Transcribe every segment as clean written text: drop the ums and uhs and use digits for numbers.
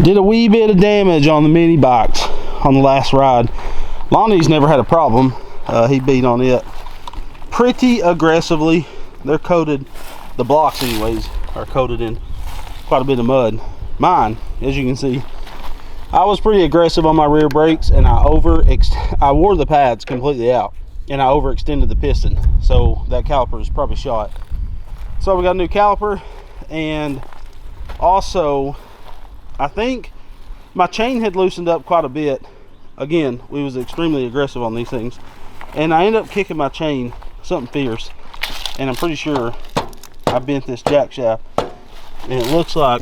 Did a wee bit of damage on the mini bikes on the last ride. Lonnie's never had a problem. He beat on it pretty aggressively. They're coated, the blocks anyways, are coated in quite a bit of mud. Mine, as you can see, I was pretty aggressive on my rear brakes, and I wore the pads completely out, and I overextended the piston, so that caliper is probably shot. So we got a new caliper, and also I think my chain had loosened up quite a bit. Again, we was extremely aggressive on these things, and I ended up kicking my chain something fierce, and I'm pretty sure I bent this jack shaft, and it looks like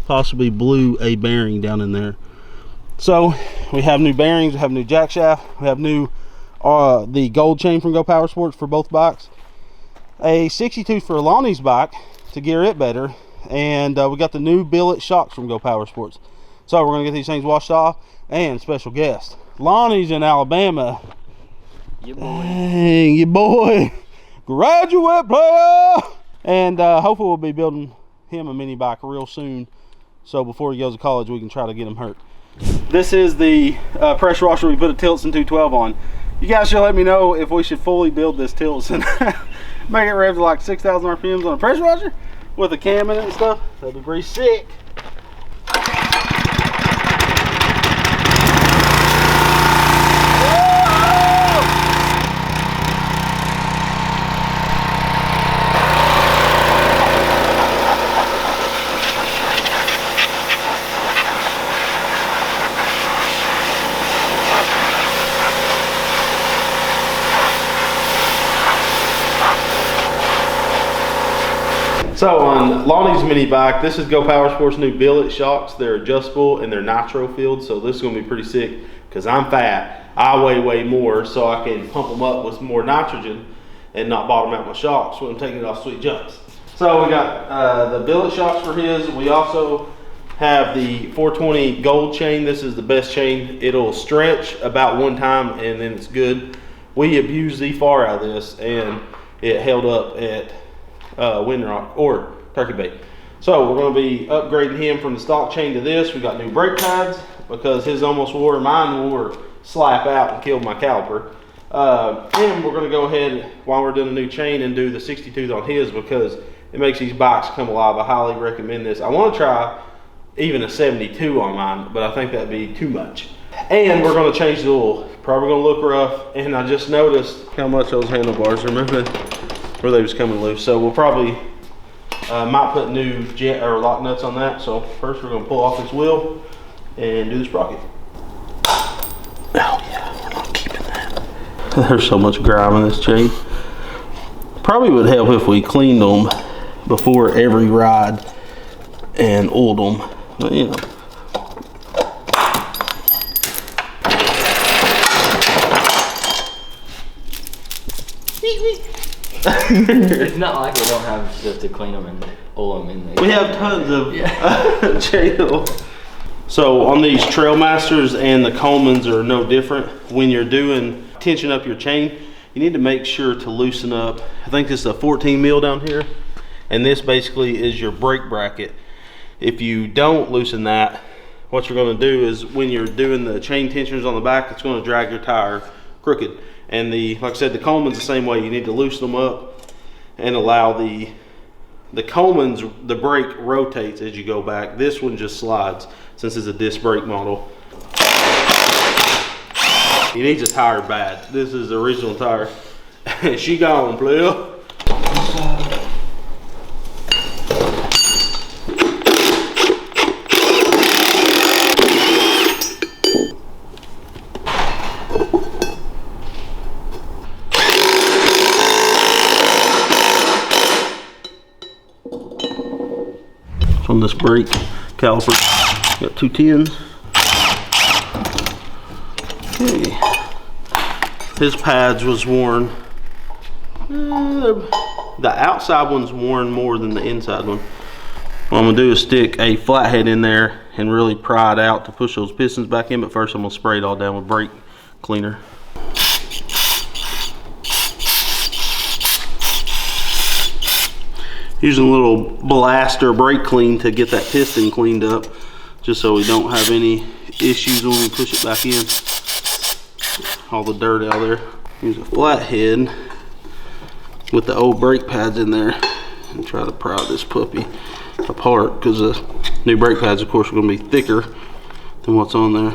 possibly blew a bearing down in there. So we have new bearings, we have new jack shaft, we have new the gold chain from Go Power Sports for both bikes, a 62 for Lonnie's bike to gear it better, and we got the new billet shocks from Go Power Sports. So we're gonna get these things washed off, and special guest Lonnie's in Alabama. Your boy. Dang, your boy, graduate player. And hopefully we'll be building him a mini bike real soon, so before he goes to college we can try to get him hurt. This is the pressure washer we put a Tilltoson 212 on. You guys should let me know if we should fully build this Tilltoson. Make it rev to like 6,000 RPMs on a pressure washer with a cam in it and stuff. That'd be pretty sick. So on Lonnie's mini bike, this is Go Power Sports new billet shocks. They're adjustable and they're nitro filled, so this is gonna be pretty sick because I'm fat. I weigh way more, so I can pump them up with more nitrogen and not bottom out my shocks when I'm taking it off sweet jumps. So we got the billet shocks for his. We also have the 420 gold chain. This is the best chain. It'll stretch about one time and then it's good. We abused the far out of this and it held up at Windrock or Turkey Bait. So we're going to be upgrading him from the stock chain to this. We got new brake pads because his almost wore, mine wore slap out and killed my caliper. And we're going to go ahead while we're doing a new chain and do the 62s on his because it makes these bikes come alive. I highly recommend this. I want to try even a 72 on mine, but I think that'd be too much. And we're going to change the oil. Probably going to look rough, and I just noticed how much those handlebars are moving where they was coming loose. So we'll probably might put new jet or lock nuts on that. So first we're going to pull off this wheel and do the sprocket. Oh yeah, I'm not keeping that. There's so much grime in this chain. Probably would help if we cleaned them before every ride and oiled them. But, you know. It's not like we don't have stuff to clean them and oil them in there. We have tons of chain oil. So on these Trailmasters and the Colemans are no different. When you're doing tension up your chain, you need to make sure to loosen up. I think this is a 14 mil down here, and this basically is your brake bracket. If you don't loosen that, what you're going to do is when you're doing the chain tensioners on the back, it's going to drag your tire crooked. And like I said, the Coleman's the same way. You need to loosen them up and allow the Coleman's, the brake rotates as you go back. This one just slides since it's a disc brake model. He needs a tire bad. This is the original tire. She gone, player. On this brake caliper, got 2 10s. Okay. His pads was worn. The outside one's worn more than the inside one. What I'm gonna do is stick a flathead in there and really pry it out to push those pistons back in, but first I'm gonna spray it all down with brake cleaner. Using a little blaster brake clean to get that piston cleaned up. just so we don't have any issues when we push it back in. All the dirt out of there. Use a flathead with the old brake pads in there and try to pry this puppy apart, because the new brake pads, of course, are going to be thicker than what's on there.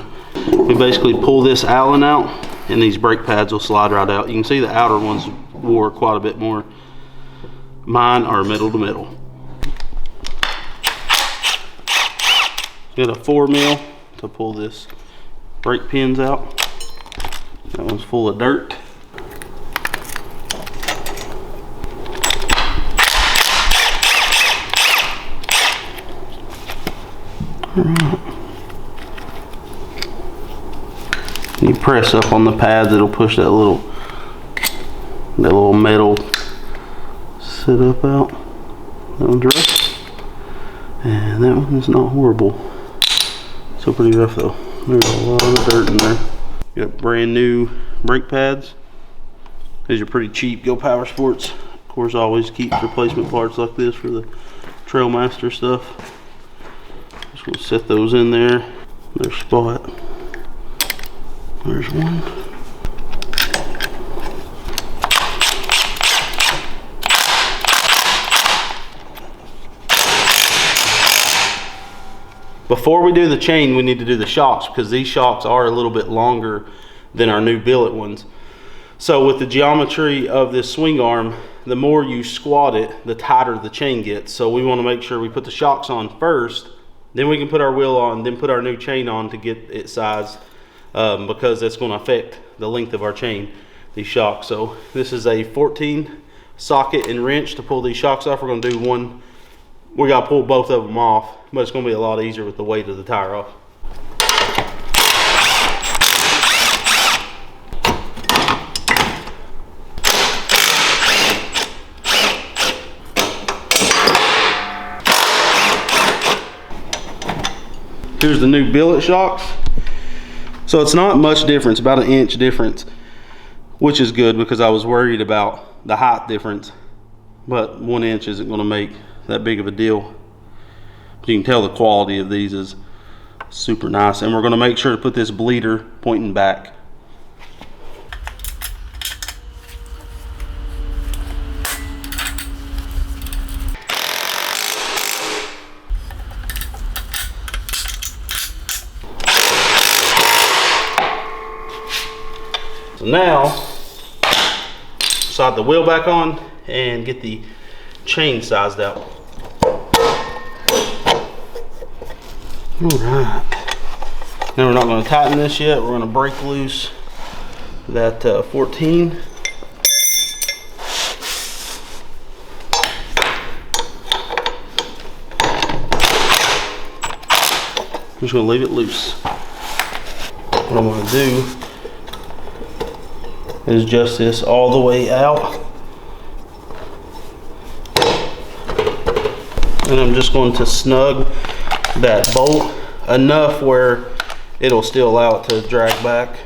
We basically pull this Allen out and these brake pads will slide right out. You can see the outer ones wore quite a bit more. Mine are metal to metal. Got a 4mm to pull this brake pins out. That one's full of dirt. Alright. You press up on the pads, it'll push that little metal sit up out. That one's rough. And that one's not horrible. Still pretty rough though. There's a lot of dirt in there. Got brand new brake pads. These are pretty cheap. Go Power Sports. Of course, I always keep replacement parts like this for the Trailmaster stuff. Just gonna set those in there. Their spot. There's one. Before we do the chain, we need to do the shocks, because these shocks are a little bit longer than our new billet ones. So with the geometry of this swing arm, the more you squat it, the tighter the chain gets. So we want to make sure we put the shocks on first, then we can put our wheel on, then put our new chain on to get it sized, because that's going to affect the length of our chain, these shocks. So this is a 14 socket and wrench to pull these shocks off. We're going to do one. We got to pull both of them off, but it's going to be a lot easier with the weight of the tire off. Here's the new billet shocks. So it's not much difference, about an inch difference, which is good because I was worried about the height difference, but 1 inch isn't going to make that big of a deal. But you can tell the quality of these is super nice, and we're going to make sure to put this bleeder pointing back. So now, slide the wheel back on and get the chain sized out. Alright. Now we're not going to tighten this yet. We're going to break loose that 14. I'm just going to leave it loose. What I'm going to do is adjust this all the way out. And I'm just going to snug that bolt enough where it'll still allow it to drag back.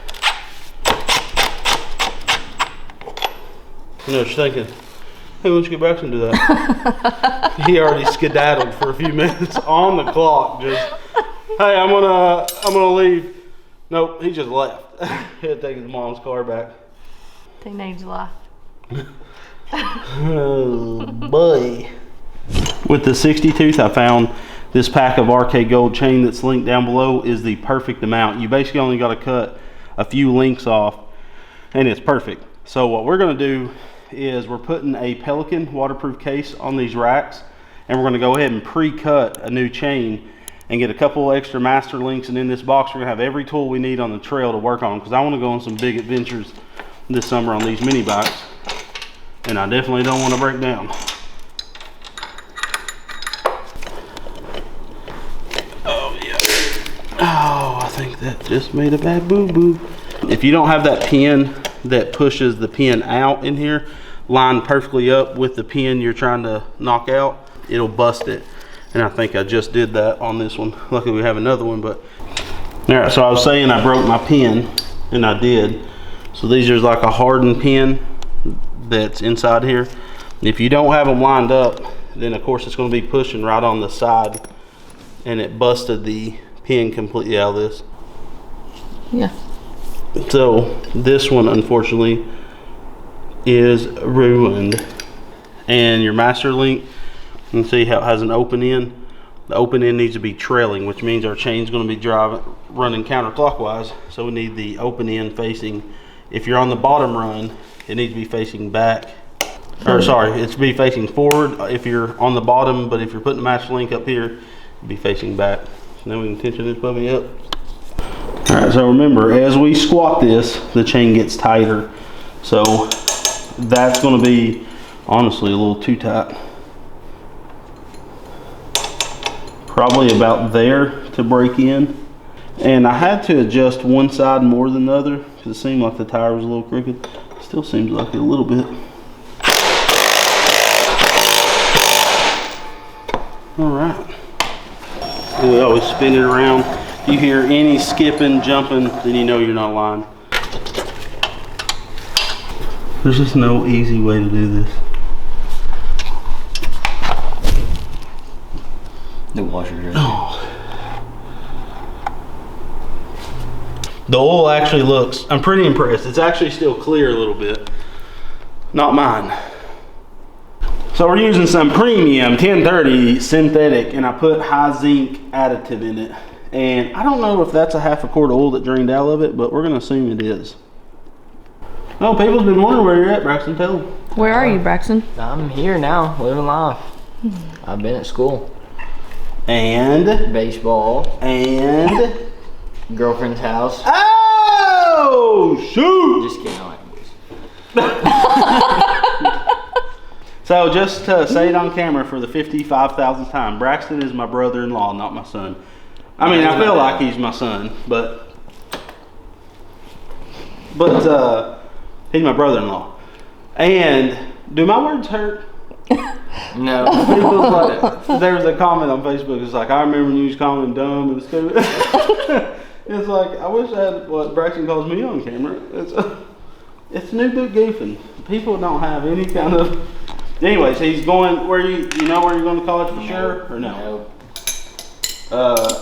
You know what you're thinking? Hey, why don't you get back and do that? He already skedaddled for a few minutes on the clock. Just, hey, I'm gonna leave. Nope, he just left. He had to take his mom's car back. Teenage life. Oh boy. With the 60 tooth, I found this pack of RK Gold chain that's linked down below is the perfect amount. You basically only got to cut a few links off and it's perfect. So what we're going to do is we're putting a Pelican waterproof case on these racks, and we're going to go ahead and pre-cut a new chain and get a couple extra master links, and in this box we're going to have every tool we need on the trail to work on, because I want to go on some big adventures this summer on these mini bikes, and I definitely don't want to break down. Oh yeah. Oh, I think that just made a bad boo-boo. If you don't have that pin that pushes the pin out in here lined perfectly up with the pin you're trying to knock out, it'll bust it. And I think I just did that on this one. Luckily we have another one, but all right, so I was saying I broke my pin, and I did. So these are like a hardened pin that's inside here. If you don't have them lined up, then of course it's going to be pushing right on the side, and it busted the pin completely out of this. Yeah. So this one unfortunately is ruined. And your master link, you can see how it has an open end. The open end needs to be trailing, which means our chain's going to be running counterclockwise. So we need the open end facing. If you're on the bottom run, it needs to be facing back. Or sorry, it's be facing forward if you're on the bottom, but if you're putting the master link up here, it'd be facing back. So now we can tension this puppy up. All right, so remember, as we squat this, the chain gets tighter. So that's going to be honestly a little too tight. Probably about there to break in. And I had to adjust one side more than the other because it seemed like the tire was a little crooked. Still seems like it a little bit. All right. We always spin it around. If you hear any skipping, jumping, then you know you're not lying. There's just no easy way to do this. The washer's right there. Oh. The oil actually looks, I'm pretty impressed. It's actually still clear a little bit. Not mine. So we're using some premium 1030 synthetic, and I put high zinc additive in it. And I don't know if that's a half a quart of oil that drained out of it, but we're gonna assume it is. Oh, people's been wondering where you're at, Braxton. Tell them. Where are you, Braxton? I'm here now, living life. I've been at school. And Baseball. And Girlfriend's house. oh shoot! Just kidding, I like boys. So just to say it on camera for the 55,000th time, Braxton is my brother-in-law, not my son. I mean, I feel like he's my son, but he's my brother-in-law. And do my words hurt? No. There was a comment on Facebook. It's like, I remember when you was calling him dumb and stupid. It's like, I wish I had what Braxton calls me on camera. It's new boot goofing. People don't have any kind of. Anyways, he's going where you know where you're going to college for sure or no?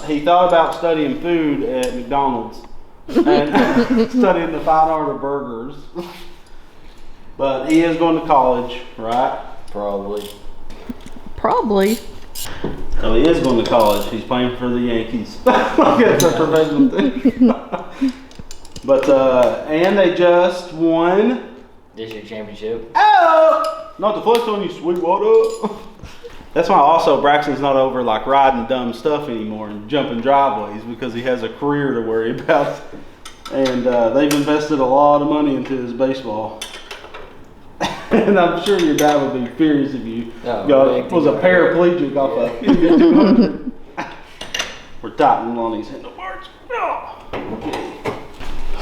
He thought about studying food at McDonald's and studying the fine art of burgers. But he is going to college, right? Probably. Probably. So he is going to college. He's playing for the Yankees. That's a professional thing. But and they just won District championship. Oh! Not to flex on you, Sweetwater. That's why also Braxton's not over like riding dumb stuff anymore and jumping driveways because he has a career to worry about. And they've invested a lot of money into his baseball. And I'm sure your dad would be furious if you was a paraplegic off a 200. We're tightening on these handlebars.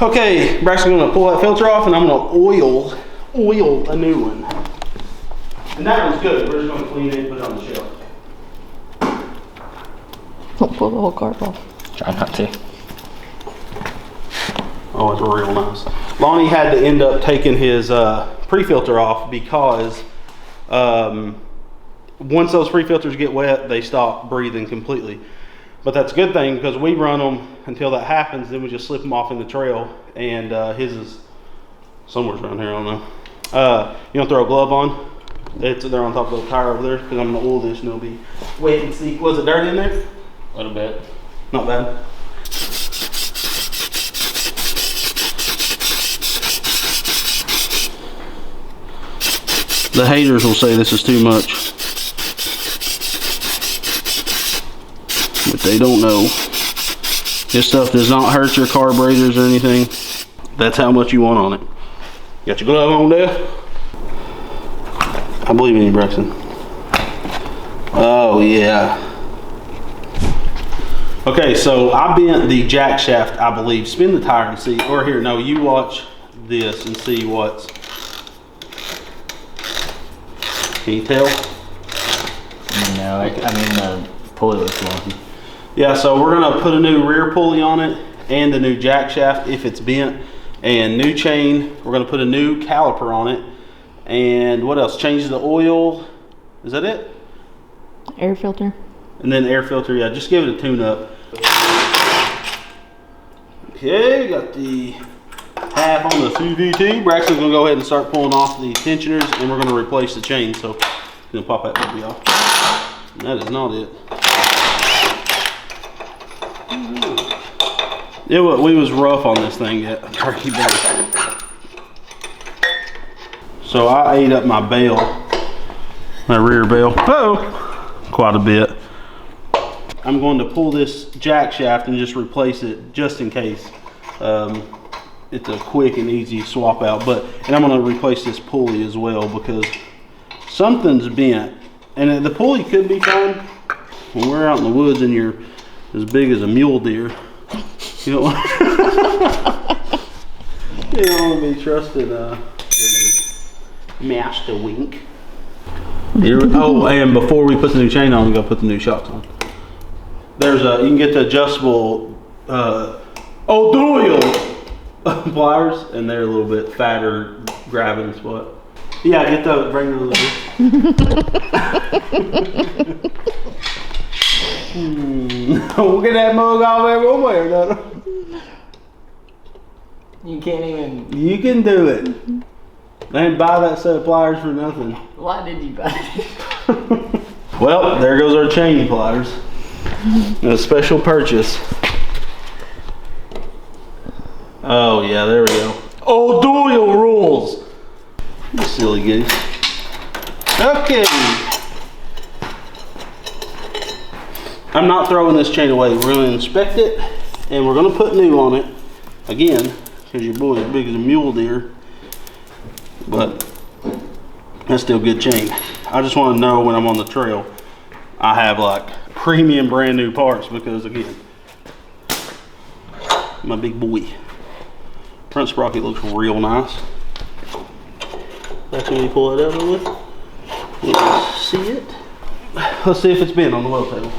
Okay, Braxton's gonna pull that filter off and I'm gonna oil a new one. And that one's good. We're just gonna clean it and put it on the shelf. Don't pull the whole carb off. Try not to. Oh, it's real nice. Lonnie had to end up taking his pre-filter off because once those pre-filters get wet, they stop breathing completely. But that's a good thing because we run them until that happens, then we just slip them off in the trail. And his is somewhere around here, I don't know. You want to throw a glove on? They're on top of the tire over there because I'm going to oil this and it'll be wet and see. Was it dirty in there? A little bit. Not bad. The haters will say this is too much, but they don't know. This stuff does not hurt your carburetors or anything. That's how much you want on it. Got your glove on there? I believe in you, Braxton. Oh yeah. Okay, so I bent the jack shaft, I believe. Spin the tire and see, or here, no, you watch this and see what's. Can you tell? No, I mean the pulley looks wonky. Yeah, so we're gonna put a new rear pulley on it and a new jack shaft if it's bent, and new chain. We're gonna put a new caliper on it, and what else? Change the oil. Is that it? Air filter. And then air filter. Yeah, just give it a tune up. Okay, got the half on the CVT. Braxton's gonna go ahead and start pulling off the tensioners, and we're gonna replace the chain. So, gonna pop that baby off. And that is not it. We was rough on this thing yet. Turkey back. So I ate up my bell, my rear bell. Quite a bit. I'm going to pull this jack shaft and just replace it, just in case. It's a quick and easy swap out. And I'm going to replace this pulley as well because something's bent. And the pulley could be fine when we're out in the woods and you're as big as a mule deer. You don't want to be trusted master wink. Oh, and before we put the new chain on, we got to put the new shocks on. There's you can get the adjustable O'Doyle pliers, and they're a little bit fatter grabbing spot. Yeah, get those, bring those over. We'll get that mug off there one way or another. You can't even. You can do it. They didn't buy that set of pliers for nothing. Why did you buy it? Well, there goes our chain pliers. A special purchase. Oh yeah, there we go. O'Doyle rules. You silly goose. Okay. I'm not throwing this chain away. We're going to inspect it, and we're going to put new on it. Again, because your boy is big as a mule deer. But that's still good chain. I just want to know when I'm on the trail, I have like premium brand new parts because again, my big boy. Front sprocket looks real nice. That's when you pull it out with. Let's see it. Let's see if it's been on the wheel table.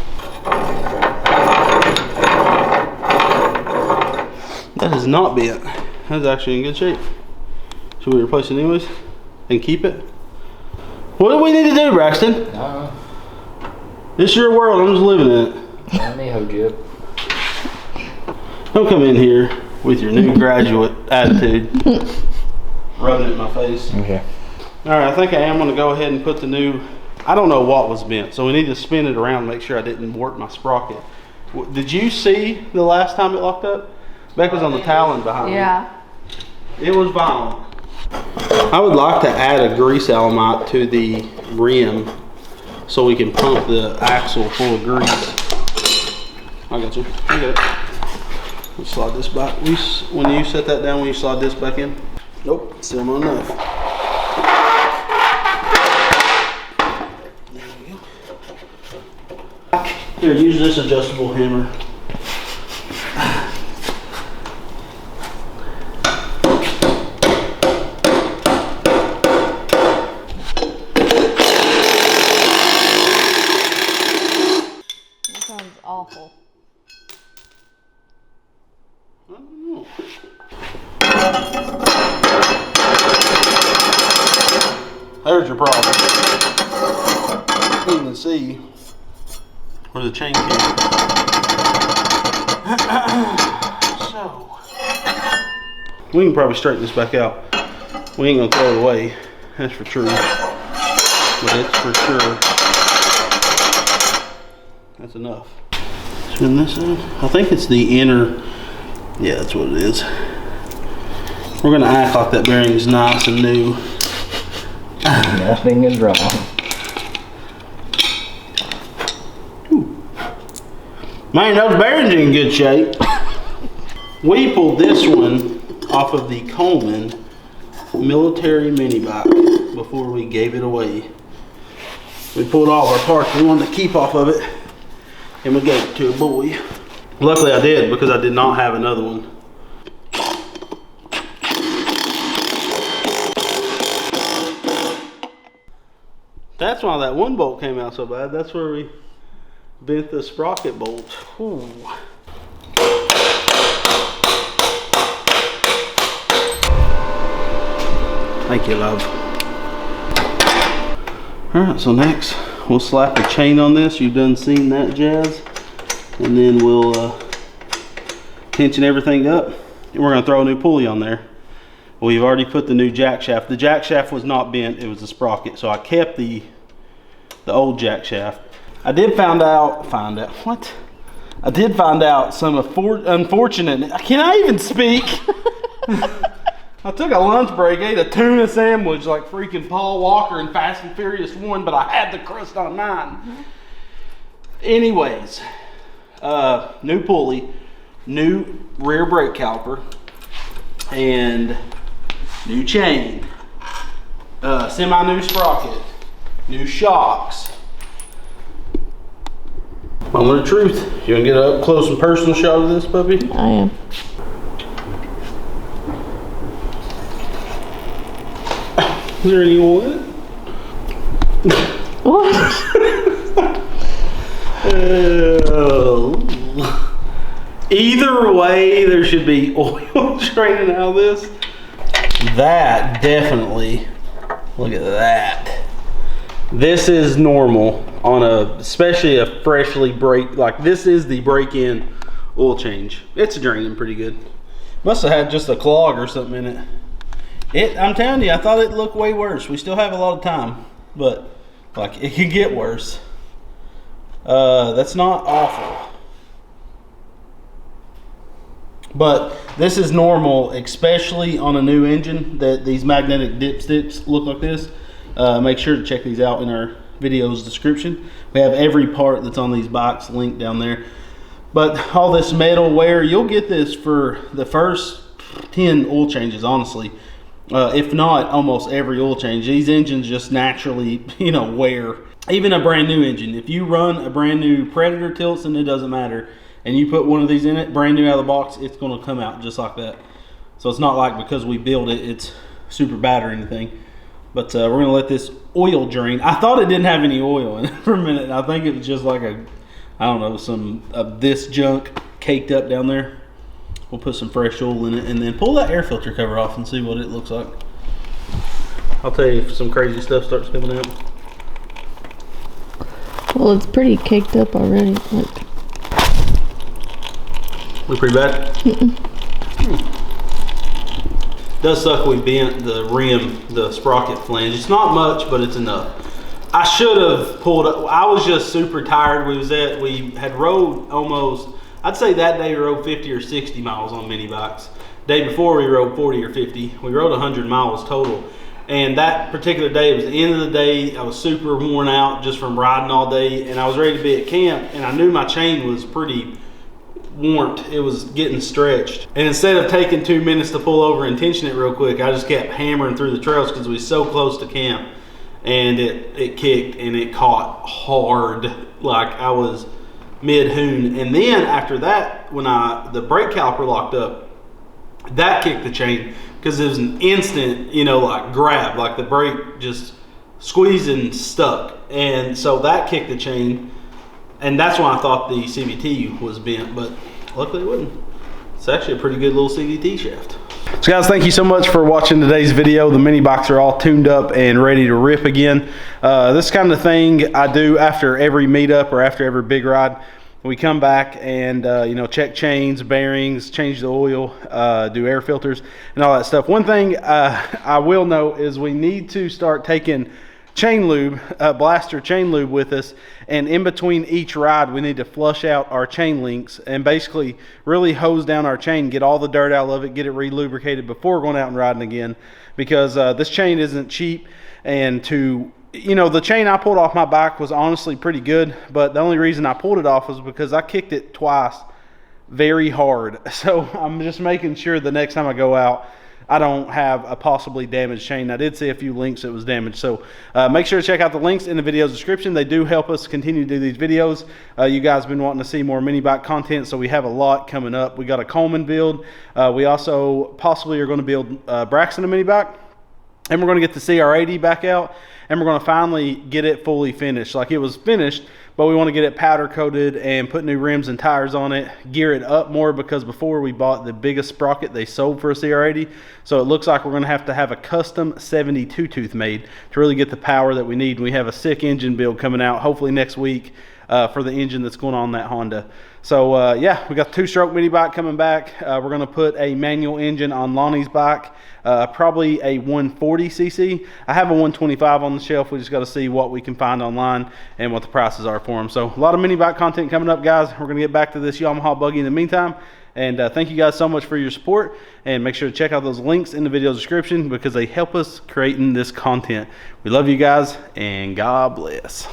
That is not bent. That's actually in good shape. Should we replace it anyways and keep it? What do we need to do, Braxton? No. This is your world. I'm just living in it. Let me hold you up. Don't come in here with your new graduate attitude, rubbing it in my face. Okay. All right, I think I am going to go ahead and put the new. I don't know what was bent, so we need to spin it around and make sure I didn't warp my sprocket. Did you see the last time it locked up? Beck was on the Talon behind me. Yeah. It was violent. I would like to add a grease element to the rim so we can pump the axle full of grease. I got you. I got it. Let's slide this back. When you set that down, when you slide this back in? Nope, still not enough. There we go. Here, use this adjustable hammer. Awful. I don't know. There's your problem. You can see where the chain came. So we can probably straighten this back out. We ain't gonna throw it away, that's for true. But it's for sure. That's enough. Spin this in. I think it's the inner. Yeah, that's what it is. We're gonna act like that bearing's nice and new. Nothing is wrong. Man, those bearings in good shape. We pulled this one off of the Coleman military mini bike before we gave it away. We pulled all of our parts we wanted to keep off of it, and we gave it to a boy. Luckily I did, because I did not have another one. That's why that one bolt came out so bad. That's where we bent the sprocket bolt. Ooh. Thank you, love. Alright, so next we'll slap a chain on this. You've done seen that jazz. And then we'll tension everything up, and we're gonna throw a new pulley on there. We've already put the new jack shaft. The jack shaft was not bent, it was a sprocket. So I kept the old jack shaft. I did find out some unfortunate, can I even speak? I took a lunch break, ate a tuna sandwich like freaking Paul Walker in Fast and Furious 1, but I had the crust on mine. Anyways, new pulley, new rear brake caliper, and new chain, semi-new sprocket, new shocks. Moment of truth. You wanna get an up close and personal shot of this puppy? I am. Is there any oil in it? What? Either way, there should be oil draining out of this. That definitely, look at that. This is normal on especially a freshly like this is the break-in oil change. It's draining pretty good. Must have had just a clog or something in it. I'm telling you, I thought it looked way worse. We still have a lot of time, but like it could get worse. That's not awful. But this is normal, especially on a new engine that these magnetic dipsticks look like this. Make sure to check these out in our video's description. We have every part that's on these bikes linked down there. But all this metal wear, you'll get this for the first 10 oil changes, honestly. If not almost every oil change. These engines just naturally, wear. Even a brand new engine. If you run a brand new Predator Tilltoson, it doesn't matter, and you put one of these in it, brand new out of the box, it's gonna come out just like that. So it's not like because we build it, it's super bad or anything. But we're gonna let this oil drain. I thought it didn't have any oil in it for a minute. I think it was just like some of this junk caked up down there. We'll put some fresh oil in it and then pull that air filter cover off and see what it looks like. I'll tell you if some crazy stuff starts coming out. Well, it's pretty caked up already. Like, look pretty bad? Does suck we bent the rim, the sprocket flange. It's not much, but it's enough. I should have pulled up. I was just super tired. We had rode almost, I'd say that day we rode 50 or 60 miles on mini bikes. Day before we rode 40 or 50. We rode 100 miles total. And that particular day, it was the end of the day. I was super worn out just from riding all day, and I was ready to be at camp, and I knew my chain was pretty warped. It was getting stretched. And instead of taking 2 minutes to pull over and tension it real quick, I just kept hammering through the trails because we were so close to camp. And it kicked and it caught hard, like I was mid-hoon. And then after that, when the brake caliper locked up, that kicked the chain because it was an instant, like grab, like the brake just squeezed and stuck. And so that kicked the chain. And that's when I thought the CVT was bent, but luckily it wasn't. It's actually a pretty good little CVT shaft. So guys, thank you so much for watching today's video. The mini bikes are all tuned up and ready to rip again. This kind of thing I do after every meetup or after every big ride. We come back and check chains, bearings, change the oil, do air filters and all that stuff. One thing I will note is we need to start taking chain lube, blaster chain lube with us, and in between each ride we need to flush out our chain links and basically really hose down our chain, get all the dirt out of it, get it re-lubricated before going out and riding again, because this chain isn't cheap. And the chain I pulled off my bike was honestly pretty good, but the only reason I pulled it off was because I kicked it twice very hard. So I'm just making sure the next time I go out I don't have a possibly damaged chain. I did see a few links that was damaged. So make sure to check out the links in the video's description. They do help us continue to do these videos. You guys have been wanting to see more mini bike content, so we have a lot coming up. We got a Coleman build. We also possibly are going to build Braxton a mini bike. And we're going to get the CR80 back out. And we're going to finally get it fully finished. Like, it was finished, but we want to get it powder coated and put new rims and tires on it, gear it up more, because before we bought the biggest sprocket they sold for a CR80. So it looks like we're going to have a custom 72 tooth made to really get the power that we need. We have a sick engine build coming out hopefully next week. for the engine that's going on that Honda. So yeah, we got the 2-stroke mini bike coming back. We're going to put a manual engine on Lonnie's bike, probably a 140cc. I have a 125 on the shelf. We just got to see what we can find online and what the prices are for them. So a lot of mini bike content coming up, guys. We're going to get back to this Yamaha buggy in the meantime. And thank you guys so much for your support, and make sure to check out those links in the video description because they help us creating this content. We love you guys, and God bless.